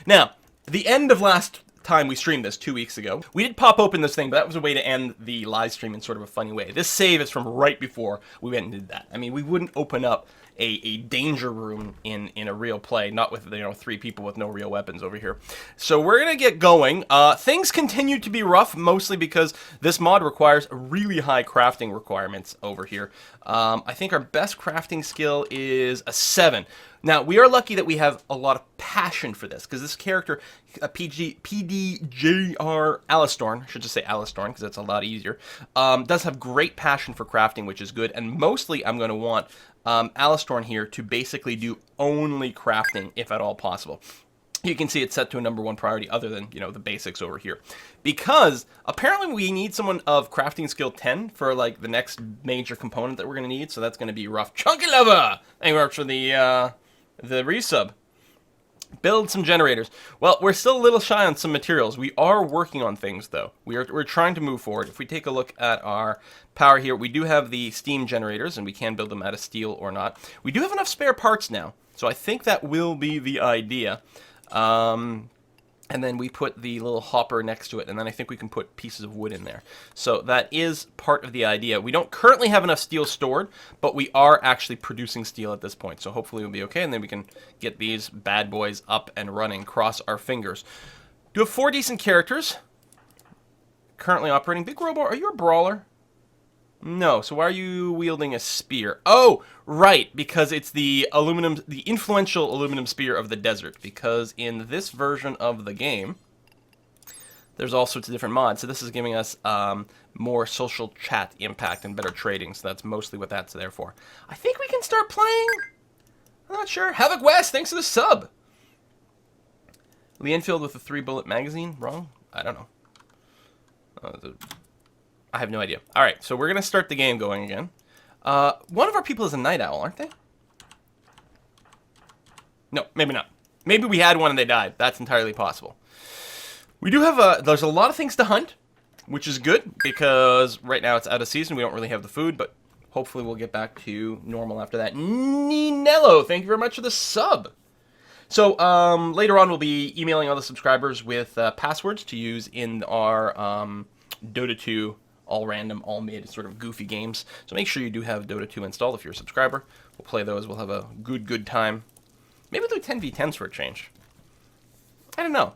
Now, the end of last time we streamed this 2 weeks ago, we did pop open this thing, but that was a way to end the live stream in sort of a funny way. This save is from right before we went and did that. I mean, we wouldn't open up a danger room in a real play, not with, 3 people with no real weapons over here. So we're gonna get going. Things continue to be rough, mostly because this mod requires really high crafting requirements over here. I think our best crafting skill is a 7. Now, we are lucky that we have a lot of passion for this, because this character, PDJR Alistorn, I should just say Alistorn, because that's a lot easier, does have great passion for crafting, which is good, and mostly I'm going to want Alistorn here to basically do only crafting, if at all possible. You can see it's set to a #1 priority other than, the basics over here. Because apparently we need someone of crafting skill 10 for, like, the next major component that we're going to need, so that's going to be rough. Chunky Lover! Thank you very much for the resub. Build some generators. Well, we're still a little shy on some materials. We are working on things, though. We're trying to move forward. If we take a look at our power here, we do have the steam generators, and we can build them out of steel or not. We do have enough spare parts now, so I think that will be the idea. And then we put the little hopper next to it, and then I think we can put pieces of wood in there. So that is part of the idea. We don't currently have enough steel stored, but we are actually producing steel at this point, so hopefully we'll be okay, and then we can get these bad boys up and running. Cross our fingers. Do have 4 decent characters currently operating. Big Robo, are you a brawler? No, so why are you wielding a spear? Oh, right, because it's the influential aluminum spear of the desert. Because in this version of the game, there's all sorts of different mods. So this is giving us more social chat impact and better trading. So that's mostly what that's there for. I think we can start playing. I'm not sure. Havoc West, thanks for the sub. Lee Enfield with a 3-bullet magazine. Wrong? I don't know. I have no idea. All right, so we're going to start the game going again. One of our people is a night owl, aren't they? No, maybe not. Maybe we had one and they died. That's entirely possible. We do have there's a lot of things to hunt, which is good, because right now it's out of season. We don't really have the food, but hopefully we'll get back to normal after that. Ninello, thank you very much for the sub. So later on, we'll be emailing all the subscribers with passwords to use in our Dota 2 all random, all mid sort of goofy games. So make sure you do have Dota 2 installed if you're a subscriber. We'll play those. We'll have a good time. Maybe we'll do 10v10s for a change. I don't know.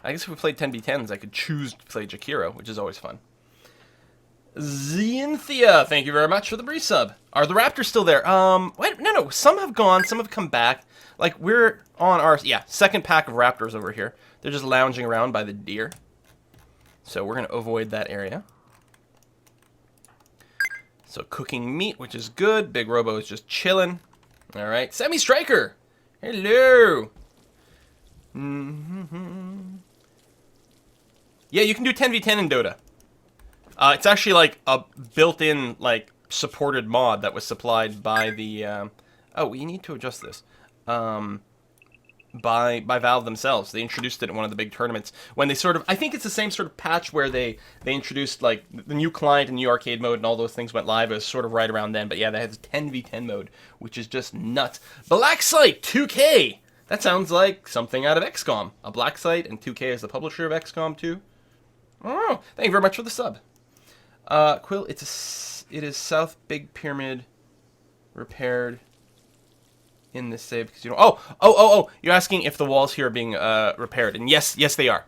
I guess if we played 10v10s, I could choose to play Jakiro, which is always fun. Zenthia, thank you very much for the resub. Are the raptors still there? Wait, no, some have gone, some have come back. Like, we're on our, second pack of raptors over here. They're just lounging around by the deer. So we're going to avoid that area. So cooking meat, which is good. Big Robo is just chilling. All right, Semi Striker. Hello. Yeah, you can do 10v10 in Dota. It's actually like a built-in, like, supported mod that was supplied by the, oh, we need to adjust this. By Valve themselves. They introduced it in one of the big tournaments when they sort of, I think it's the same sort of patch where they introduced, like, the new client and new arcade mode and all those things went live. It was sort of right around then, but yeah, they had this 10v10 mode, which is just nuts. Black Site 2K! That sounds like something out of XCOM. A Black Site and 2K is the publisher of XCOM 2. Oh, thank you very much for the sub. Quill, it is South Big Pyramid repaired in this save because you don't. Oh! You're asking if the walls here are being repaired, and yes, they are.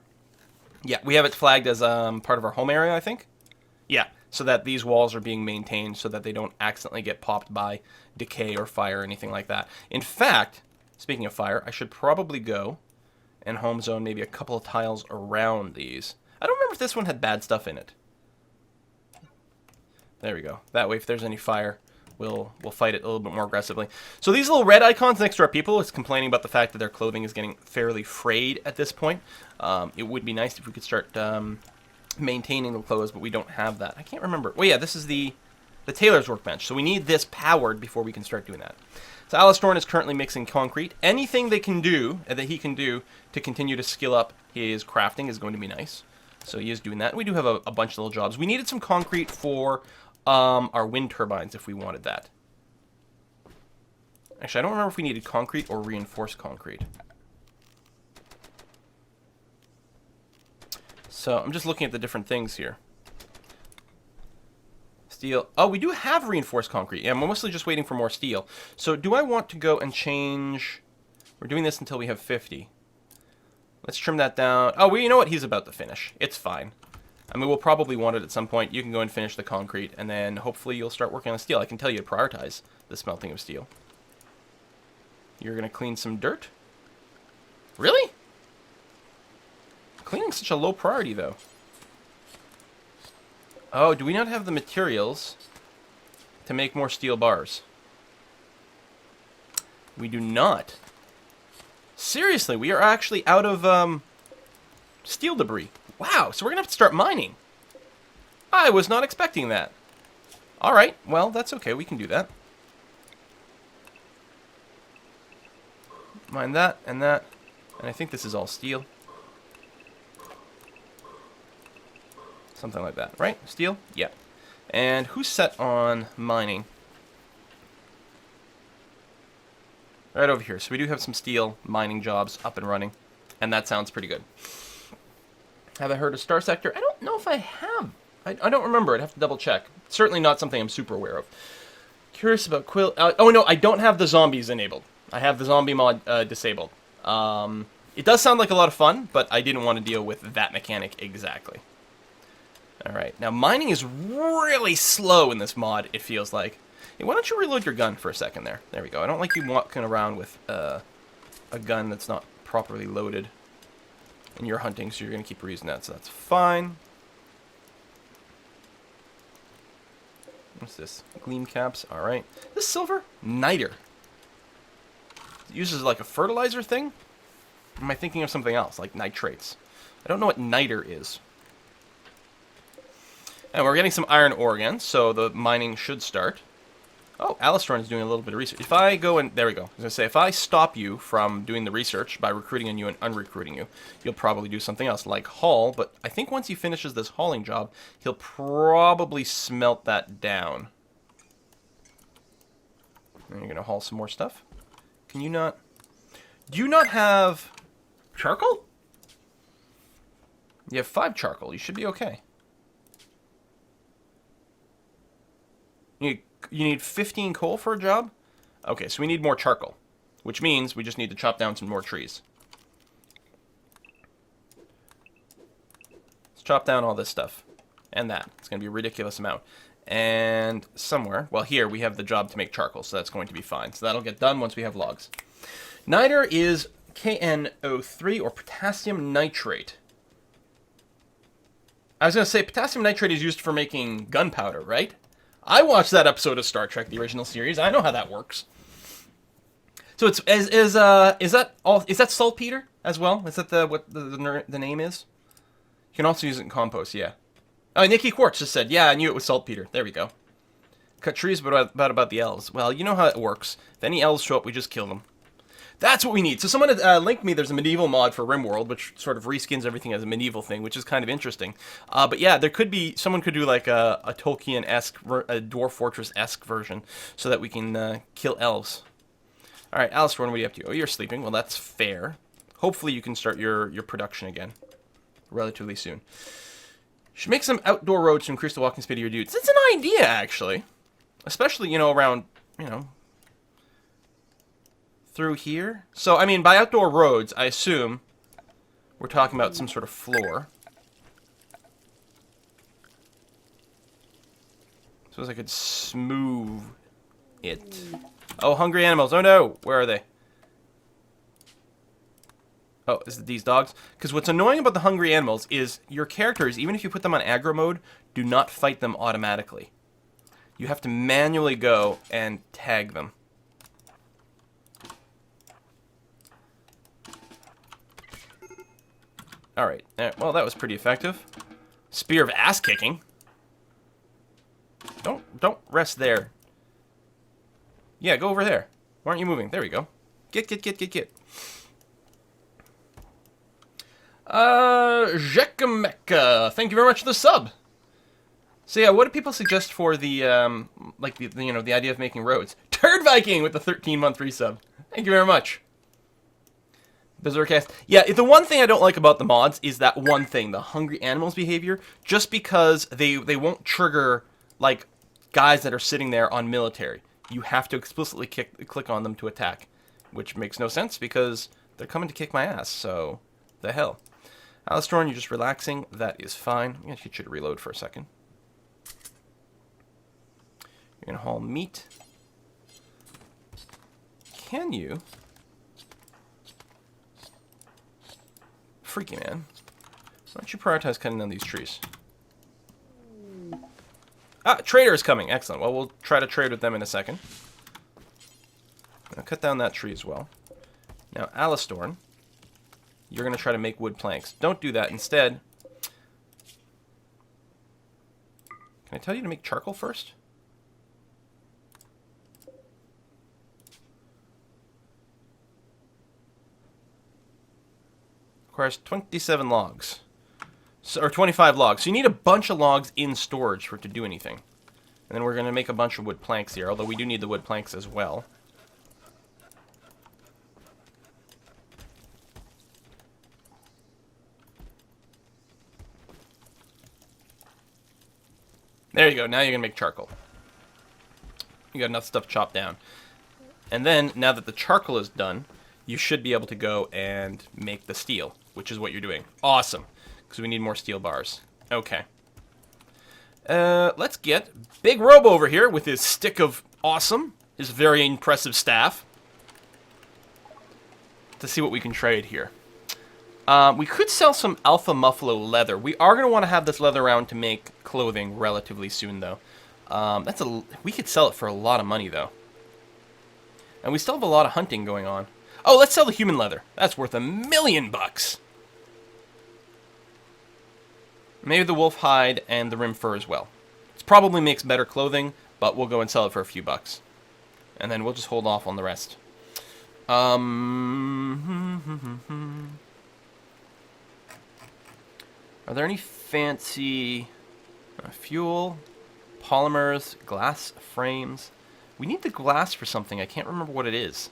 Yeah, we have it flagged as part of our home area, I think. Yeah, so that these walls are being maintained so that they don't accidentally get popped by decay or fire or anything like that. In fact, speaking of fire, I should probably go and home zone maybe a couple of tiles around these. I don't remember if this one had bad stuff in it. There we go. That way, if there's any fire, we'll fight it a little bit more aggressively. So these little red icons next to our people is complaining about the fact that their clothing is getting fairly frayed at this point. It would be nice if we could start maintaining the clothes, but we don't have that. I can't remember. Well, yeah, this is the Tailor's Workbench, so we need this powered before we can start doing that. So Alistorn is currently mixing concrete. Anything they can do, that he can do, to continue to skill up his crafting is going to be nice. So he is doing that. We do have a bunch of little jobs. We needed some concrete for our wind turbines if we wanted that. Actually, I don't remember if we needed concrete or reinforced concrete. So I'm just looking at the different things here. Steel. Oh, we do have reinforced concrete. Yeah, I'm mostly just waiting for more steel. So do I want to go and change... We're doing this until we have 50. Let's trim that down. Oh, well, you know what? He's about to finish. It's fine. I mean, we'll probably want it at some point. You can go and finish the concrete, and then hopefully you'll start working on steel. I can tell you to prioritize the smelting of steel. You're going to clean some dirt? Really? Cleaning's such a low priority, though. Oh, do we not have the materials to make more steel bars? We do not. Seriously, we are actually out of steel debris. Wow, so we're going to have to start mining. I was not expecting that. All right, well, that's okay. We can do that. Mine that and that. And I think this is all steel. Something like that, right? Steel? Yeah. And who's set on mining? Right over here. So we do have some steel mining jobs up and running. And that sounds pretty good. Have I heard of Star Sector? I don't know if I have. I don't remember. I'd have to double check. Certainly not something I'm super aware of. Curious about Quill... oh, no, I don't have the zombies enabled. I have the zombie mod disabled. It does sound like a lot of fun, but I didn't want to deal with that mechanic exactly. Alright, now mining is really slow in this mod, it feels like. Hey, why don't you reload your gun for a second there? There we go. I don't like you walking around with a gun that's not properly loaded. And you're hunting, so you're going to keep reusing that, so that's fine. What's this? Gleam caps, alright. This silver? Niter. It uses like a fertilizer thing? Or am I thinking of something else, like nitrates? I don't know what niter is. And we're getting some iron ore again, so the mining should start. Oh, Alistair is doing a little bit of research. If I go and... There we go. I was going to say, if I stop you from doing the research by recruiting on you and unrecruiting you, you'll probably do something else, like haul. But I think once he finishes this hauling job, he'll probably smelt that down. And you're going to haul some more stuff. Can you not... Do you not have charcoal? You have 5 charcoal. You should be okay. You need 15 coal for a job? Okay, so we need more charcoal. Which means we just need to chop down some more trees. Let's chop down all this stuff. And that. It's going to be a ridiculous amount. And somewhere... Well, here we have the job to make charcoal, so that's going to be fine. So that'll get done once we have logs. Niter is KNO3, or potassium nitrate. I was going to say, potassium nitrate is used for making gunpowder, right? I watched that episode of Star Trek, the original series. I know how that works. So it's is that saltpeter as well? Is that what the name is? You can also use it in compost. Yeah. Oh, Nikki Quartz just said, yeah, I knew it was saltpeter. There we go. Cut trees, but about the elves. Well, you know how it works. If any elves show up, we just kill them. That's what we need. So someone had linked me, there's a medieval mod for Rimworld, which sort of reskins everything as a medieval thing, which is kind of interesting. But yeah, there could be, someone could do like a Tolkien-esque, a Dwarf Fortress-esque version, so that we can kill elves. Alright, Alistair, what are you up to? Oh, you're sleeping. Well, that's fair. Hopefully you can start your production again relatively soon. Should make some outdoor roads to increase the walking speed of your dudes. It's an idea, actually. Especially, you know, around, you know... through here. So, I mean, by outdoor roads, I assume we're talking about some sort of floor. Suppose I could smooth it. Oh, hungry animals. Oh, no. Where are they? Oh, is it these dogs? Because what's annoying about the hungry animals is your characters, even if you put them on aggro mode, do not fight them automatically. You have to manually go and tag them. Alright, well that was pretty effective. Spear of ass kicking. Don't rest there. Yeah, go over there. Why aren't you moving? There we go. Get. Jekameka, thank you very much for the sub. So yeah, what do people suggest for the like the you know the idea of making roads? Turd Viking with the 13-month resub. Thank you very much. Berserkcast. Yeah, the one thing I don't like about the mods is that one thing, the hungry animals behavior. Just because they won't trigger like guys that are sitting there on military. You have to explicitly click on them to attack, which makes no sense because they're coming to kick my ass. So the hell. Alistorn, you're just relaxing. That is fine. I guess you should reload for a second. You're going to haul meat. Can you? Freaky man. Why don't you prioritize cutting down these trees? Ah, trader is coming. Excellent. Well, we'll try to trade with them in a second. I'll cut down that tree as well. Now, Alistorn, you're going to try to make wood planks. Don't do that. Instead, can I tell you to make charcoal first? Requires 27 logs. So, or 25 logs. So you need a bunch of logs in storage for it to do anything. And then we're going to make a bunch of wood planks here, although we do need the wood planks as well. There you go. Now you're going to make charcoal. You got enough stuff chopped down. And then, now that the charcoal is done, you should be able to go and make the steel, which is what you're doing. Awesome. Because we need more steel bars. Okay. Let's get Big Robo over here with his stick of awesome, his very impressive staff, to see what we can trade here. We could sell some Alpha Muffalo leather. We are going to want to have this leather around to make clothing relatively soon, though. We could sell it for a lot of money, though. And we still have a lot of hunting going on. Oh, let's sell the human leather. That's worth $1 million. Maybe the wolf hide and the rim fur as well. It probably makes better clothing, but we'll go and sell it for a few bucks. And then we'll just hold off on the rest. Are there any fancy fuel, polymers, glass frames? We need the glass for something. I can't remember what it is.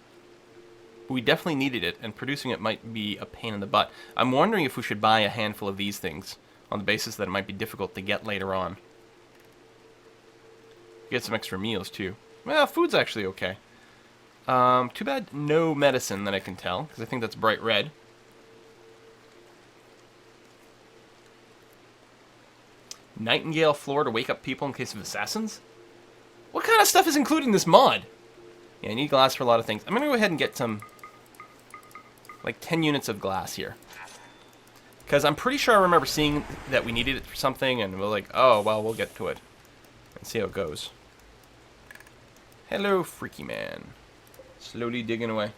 But we definitely needed it, and producing it might be a pain in the butt. I'm wondering if we should buy a handful of these things on the basis that it might be difficult to get later on. Get some extra meals, too. Well, food's actually okay. Too bad no medicine that I can tell, because I think that's bright red. Nightingale floor to wake up people in case of assassins? What kind of stuff is included in this mod? Yeah, I need glass for a lot of things. I'm going to go ahead and get some, like 10 units of glass here. Because I'm pretty sure I remember seeing that we needed it for something, and we're like, oh, well, we'll get to it. And see how it goes. Hello, freaky man. Slowly digging away.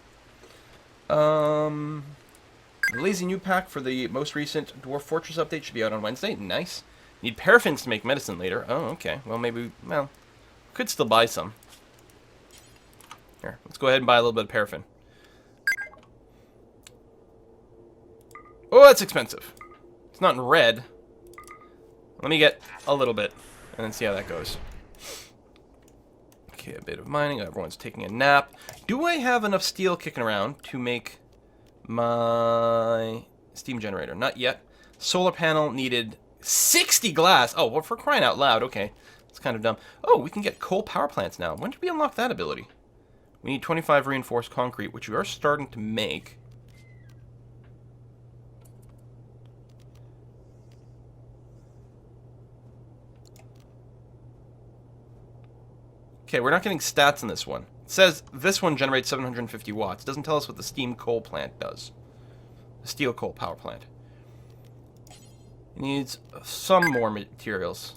The Lazy New Pack for the most recent Dwarf Fortress update should be out on Wednesday. Nice. Need paraffins to make medicine later. Oh, okay. Well, maybe, well, could still buy some. Here, let's go ahead and buy a little bit of paraffin. Oh, that's expensive. It's not in red. Let me get a little bit and then see how that goes. Okay, a bit of mining. Everyone's taking a nap. Do I have enough steel kicking around to make my steam generator? Not yet. Solar panel needed 60 glass. Oh, well, for crying out loud. Okay, it's kind of dumb. Oh, we can get coal power plants now. When did we unlock that ability? We need 25 reinforced concrete, which we are starting to make. Okay, we're not getting stats in this one. It says this one generates 750 watts. It doesn't tell us what the steam coal plant does. The steel coal power plant. It needs some more materials.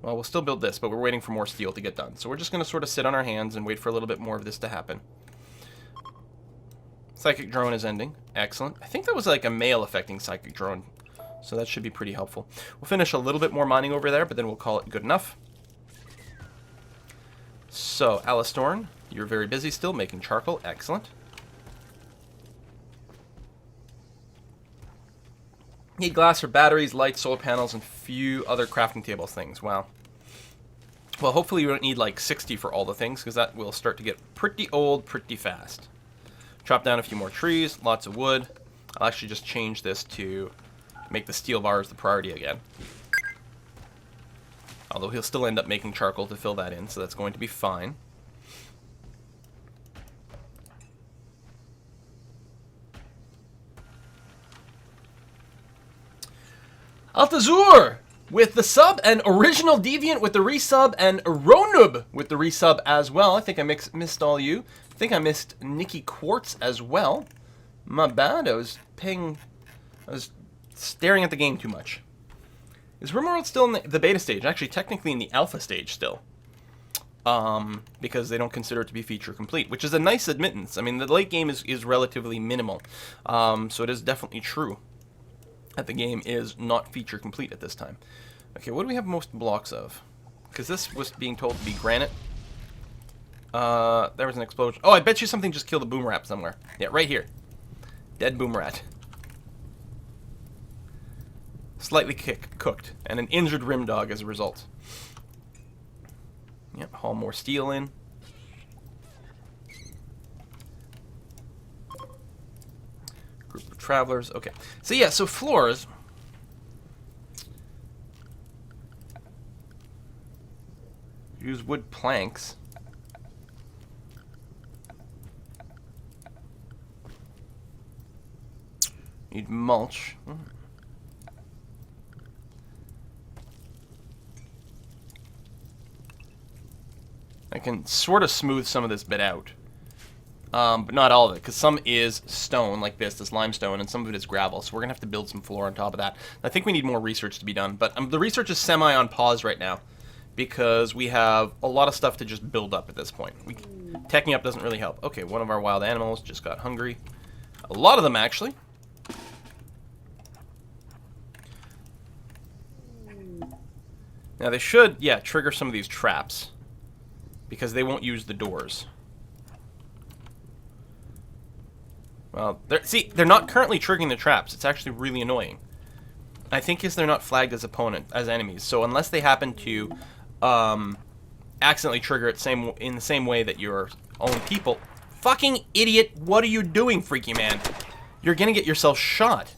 Well, we'll still build this, but we're waiting for more steel to get done. So we're just going to sort of sit on our hands and wait for a little bit more of this to happen. Psychic drone is ending. Excellent. I think that was like a male affecting psychic drone. So that should be pretty helpful. We'll finish a little bit more mining over there, but then we'll call it good enough. So, Alistorn, you're very busy still making charcoal. Excellent. Need glass for batteries, lights, solar panels, and few other crafting table things. Wow. Well, hopefully we don't need like 60 for all the things, because that will start to get pretty old pretty fast. Chop down a few more trees, lots of wood. I'll actually just change this to make the steel bars the priority again. Although he'll still end up making charcoal to fill that in, so that's going to be fine. Altazur with the sub, and Original Deviant with the resub, and Ronub with the resub as well. I think I missed all you. I think I missed Nikki Quartz as well. My bad. I was staring at the game too much. Is Rimworld still in the beta stage? Actually, technically in the alpha stage still. Because they don't consider it to be feature complete, which is a nice admittance. I mean, the late game is relatively minimal. So it is definitely true that the game is not feature complete at this time. Okay, what do we have most blocks of? Because this was being told to be granite. There was an explosion. Oh, I bet you something just killed a boom rat somewhere. Yeah, right here. Dead boom rat. Slightly cooked. And an injured rim dog as a result. Yep, haul more steel in. Group of travelers. Okay. So yeah, so floors. Use wood planks. Need mulch. I can sort of smooth some of this bit out. But not all of it, because some is stone, like this limestone, and some of it is gravel, so we're going to have to build some floor on top of that. I think we need more research to be done, but the research is semi on pause right now, because we have a lot of stuff to just build up at this point. Teching up doesn't really help. Okay, one of our wild animals just got hungry. A lot of them, actually. Now they should, yeah, trigger some of these traps, because they won't use the doors. Well, they're not currently triggering the traps. It's actually really annoying. I think they're not flagged as enemies. So unless they happen to accidentally trigger it in the same way that your own people... Fucking idiot! What are you doing, freaky man? You're gonna get yourself shot.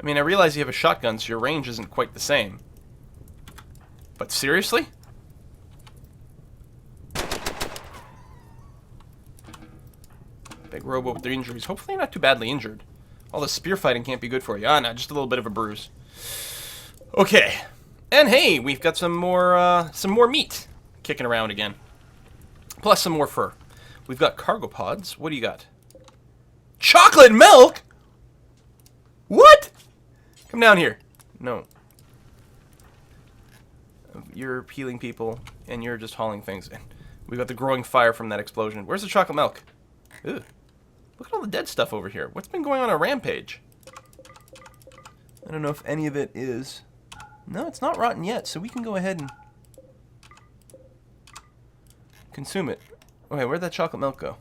I mean, I realize you have a shotgun, so your range isn't quite the same. But seriously? Big robo with their injuries. Hopefully not too badly injured. All the spear fighting can't be good for you. Ah, no, just a little bit of a bruise. Okay. And hey, we've got some more meat kicking around again. Plus some more fur. We've got cargo pods. What do you got? Chocolate milk? What? Come down here. No. You're peeling people, and you're just hauling things in. We've got the growing fire from that explosion. Where's the chocolate milk? Ew. Look at all the dead stuff over here. What's been going on a rampage? I don't know if any of it is... No, it's not rotten yet, so we can go ahead and consume it. Okay, where'd that chocolate milk go?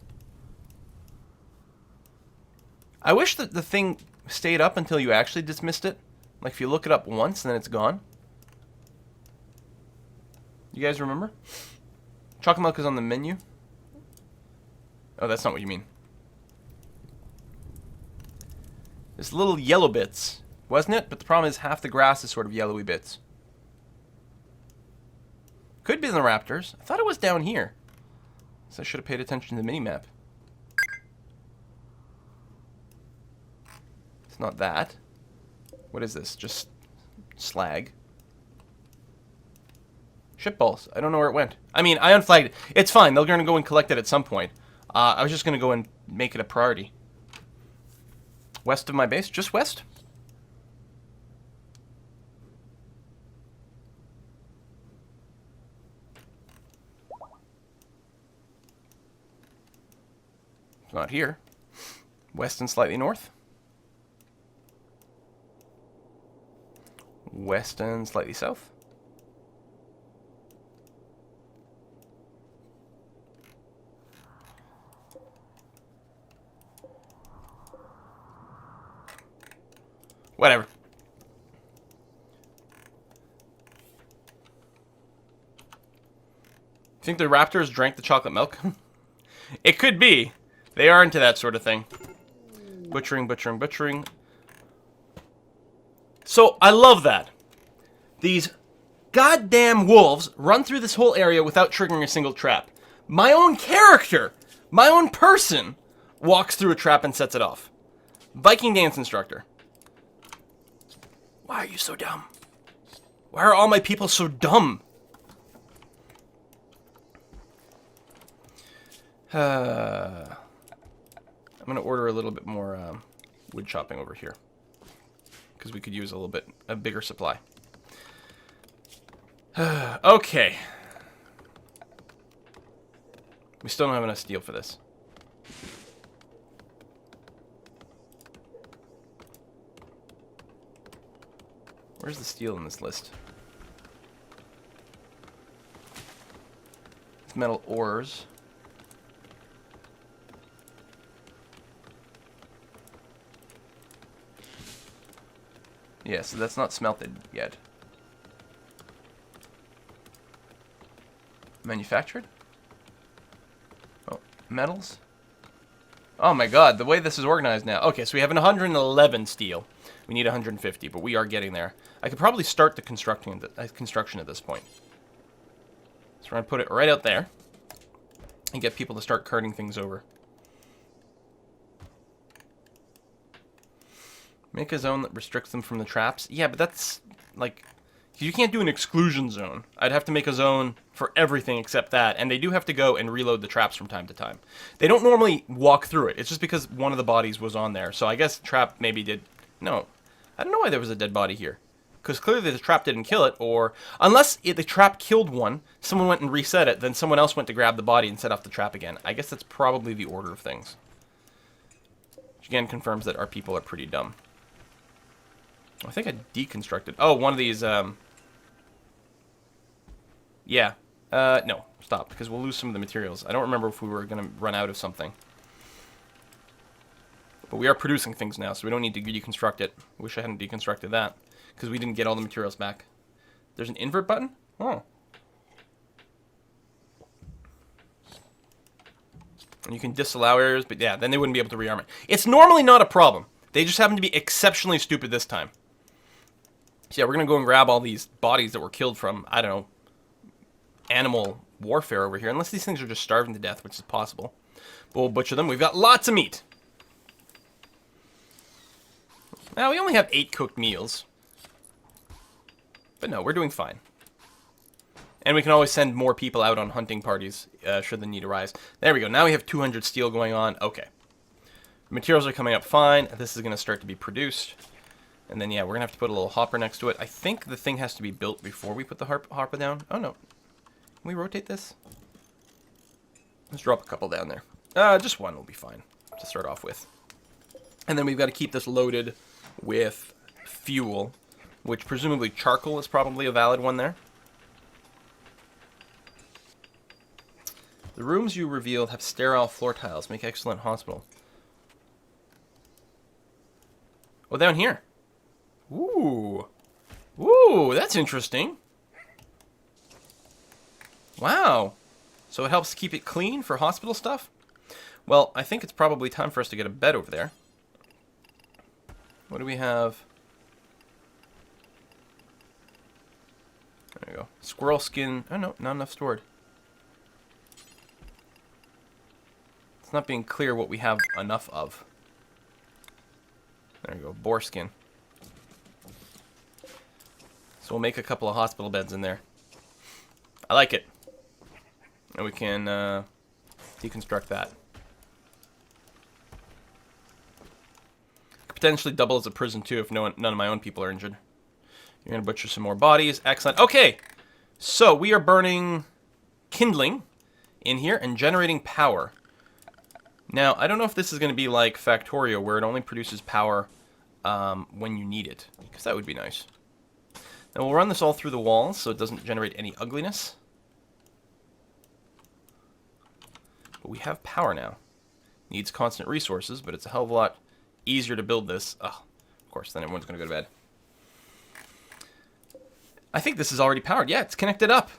I wish that the thing stayed up until you actually dismissed it. Like if you look it up once and then it's gone. You guys remember? Chocolate milk is on the menu. Oh, that's not what you mean. There's little yellow bits, wasn't it? But the problem is half the grass is sort of yellowy bits. Could be in the raptors. I thought it was down here. So I should have paid attention to the mini-map. It's not that. What is this? Just slag. Shitballs. I don't know where it went. I mean, I unflagged it. It's fine. They're going to go and collect it at some point. I was just going to go and make it a priority. West of my base? Just west? It's not here. West and slightly north. West and slightly south. Whatever. Think the raptors drank the chocolate milk? It could be. They are into that sort of thing. Butchering, butchering, butchering. So, I love that. These goddamn wolves run through this whole area without triggering a single trap. My own character, my own person, walks through a trap and sets it off. Viking dance instructor. Why are you so dumb? Why are all my people so dumb? I'm going to order a little bit more wood chopping over here. Because we could use a bigger supply. Okay. We still don't have enough steel for this. Where's the steel in this list? It's metal ores. Yeah, so that's not smelted yet. Manufactured? Oh, metals? Oh my god, the way this is organized now. Okay, so we have 111 steel. We need 150, but we are getting there. I could probably start the construction at this point. So we're going to put it right out there and get people to start carting things over. Make a zone that restricts them from the traps. Yeah, but that's, like, you can't do an exclusion zone. I'd have to make a zone for everything except that, and they do have to go and reload the traps from time to time. They don't normally walk through it. It's just because one of the bodies was on there. So I guess the trap maybe did... No. I don't know why there was a dead body here. Because clearly the trap didn't kill it, or... Unless the trap killed one, someone went and reset it, then someone else went to grab the body and set off the trap again. I guess that's probably the order of things. Which again confirms that our people are pretty dumb. I think I deconstructed... Oh, one of these, Yeah. No. Stop, because we'll lose some of the materials. I don't remember if we were going to run out of something. But we are producing things now, so we don't need to deconstruct it. Wish I hadn't deconstructed that, because we didn't get all the materials back. There's an invert button? Oh. And you can disallow errors, but yeah, then they wouldn't be able to rearm it. It's normally not a problem. They just happen to be exceptionally stupid this time. So yeah, we're going to go and grab all these bodies that were killed from, I don't know, animal warfare over here. Unless these things are just starving to death, which is possible. But we'll butcher them. We've got lots of meat. Now, we only have 8 cooked meals. But no, we're doing fine. And we can always send more people out on hunting parties, should the need arise. There we go. Now we have 200 steel going on. Okay. Materials are coming up fine. This is going to start to be produced. And then, yeah, we're going to have to put a little hopper next to it. I think the thing has to be built before we put the hopper down. Oh, no. Can we rotate this? Let's drop a couple down there. Just one will be fine to start off with. And then we've got to keep this loaded with fuel, which presumably charcoal is probably a valid one there. The rooms you revealed have sterile floor tiles. Make excellent hospital. Oh, down here. Ooh. Ooh, that's interesting. Wow. So it helps keep it clean for hospital stuff? Well, I think it's probably time for us to get a bed over there. What do we have? There we go. Squirrel skin. Oh, no, not enough stored. It's not being clear what we have enough of. There we go. Boar skin. So we'll make a couple of hospital beds in there. I like it. And we can deconstruct that. Could potentially double as a prison too if none of my own people are injured. You're going to butcher some more bodies. Excellent. Okay. So we are burning kindling in here and generating power. Now, I don't know if this is going to be like Factorio where it only produces power when you need it. Because that would be nice. Now we'll run this all through the walls so it doesn't generate any ugliness. But we have power now. Needs constant resources, but it's a hell of a lot easier to build this. Ugh. Of course, then everyone's going to go to bed. I think this is already powered. Yeah, it's connected up.